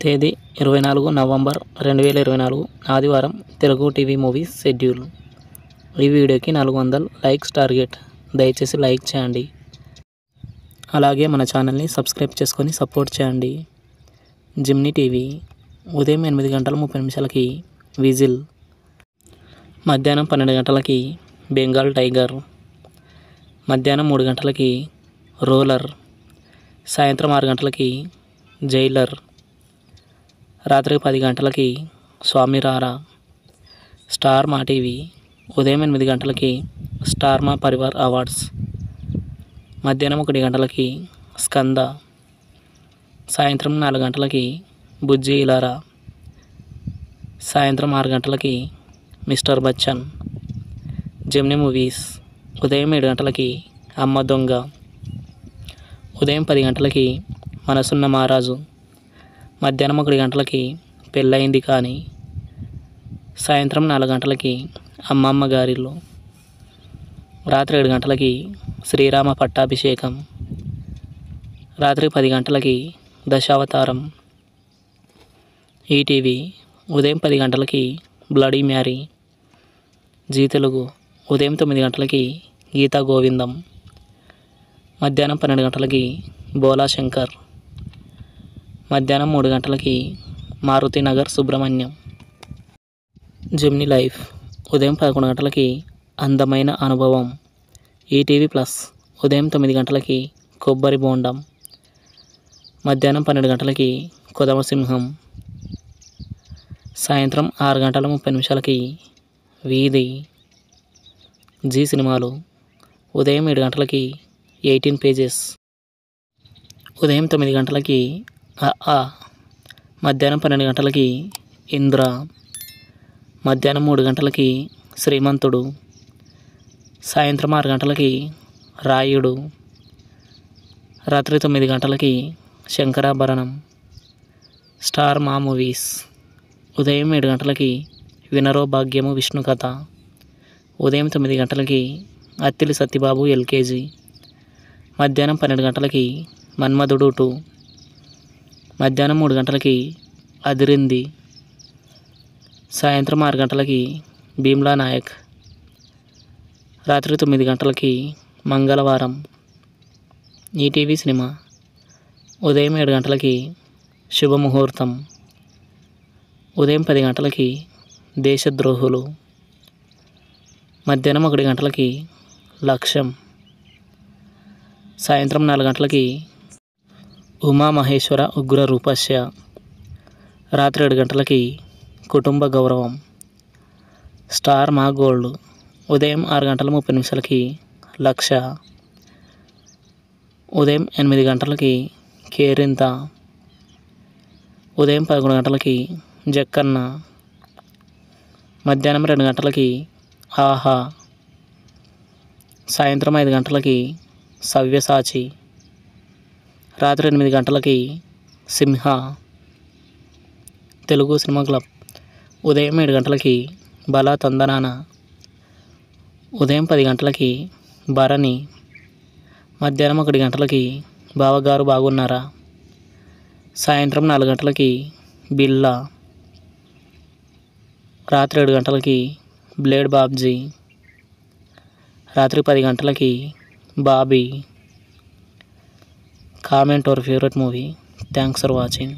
తేదీ 24 నవంబర్ 2024 ఆదివారం Telugu TV movies schedule. ఈ వీడియోకి 400 లైక్స్ టార్గెట్. దయచేసి లైక్ చేయండి. అలాగే మన ఛానల్ని సబ్స్క్రైబ్ చేసుకొని సపోర్ట్ చేయండి. జిమ్నీ టీవీ ఉదయం 8:30 విజిల్, మధ్యాహ్నం 12 బెంగాల్ టైగర్, మధ్యాహ్నం 3 రోలర్, సాయంత్రం 6 జైలర్, రాత్రి 10 స్వామి రారా. స్టార్ మా టీవీ ఉదయం 8 స్టార్ మా పరివార్ అవార్డ్స్, మధ్యాహ్నం 1 స్కంద, సాయంత్రం 4 బుజ్జి ఇలారా, సాయంత్రం 6 మిస్టర్ బచ్చన్. జెమినీ మూవీస్ ఉదయం 7 అమ్మ దొంగ, ఉదయం 10 మనసున్న మహారాజు, మధ్యాహ్నం 1 పెళ్ళయింది కానీ, సాయంత్రం 4 అమ్మమ్మ గారిలో, రాత్రి 7 శ్రీరామ పట్టాభిషేకం, రాత్రి 10 దశావతారం. ఈటీవీ ఉదయం 10 బ్లడీ మ్యారీ. జీ తెలుగు ఉదయం 9 గీతా గోవిందం, మధ్యాహ్నం 12 బోలా శంకర్, మధ్యాహ్నం 3 మారుతి నగర్ సుబ్రహ్మణ్యం. జెమినీ లైఫ్ ఉదయం 11 అందమైన అనుభవం. ఈటీవీ ప్లస్ ఉదయం 9 కొబ్బరి బోండం, మధ్యాహ్నం 12 కొదమసింహం, సాయంత్రం 6:30 వీధి. జీ సినిమాలు ఉదయం 7 18 పేజెస్, ఉదయం 9 మధ్యాహ్నం 12 ఇంద్ర, మధ్యాహ్నం 3 శ్రీమంతుడు, సాయంత్రం 6 రాయుడు, రాత్రి 9 శంకరాభరణం. స్టార్ మా మూవీస్ ఉదయం 7 వినరో భాగ్యము విష్ణు కథ, ఉదయం 9 అత్తిలి సత్యబాబు ఎల్కేజీ, మధ్యాహ్నం 12 మన్మధుడు 2, మధ్యాహ్నం 3 అదిరింది, సాయంత్రం 6 భీమ్లా నాయక్, రాత్రి 9 మంగళవారం. ఈటీవీ సినిమా ఉదయం 7 శుభముహూర్తం, ఉదయం 10 దేశద్రోహులు, మధ్యాహ్నం 1 లక్ష్యం, సాయంత్రం 4 ఉమామహేశ్వర ఉగ్ర రూపస్య, రాత్రి 7 కుటుంబ గౌరవం. స్టార్ మా గోల్డ్ ఉదయం 6:30 లక్ష, ఉదయం 8 కేరింత, ఉదయం 11 జక్కన్న, మధ్యాహ్నం 2 ఆహా, సాయంత్రం 5 సవ్యసాచి, రాత్రి 8 సింహ. తెలుగు సినిమా క్లబ్ ఉదయం 7 బలా తందనాన, ఉదయం 10 భరణి, మధ్యాహ్నం 1 బావగారు బాగున్నారా, సాయంత్రం 4 బిల్లా, రాత్రి 7 బ్లేడ్ బాబ్జీ, రాత్రి 10 Bobby. Comment your favourite movie. Thanks for watching.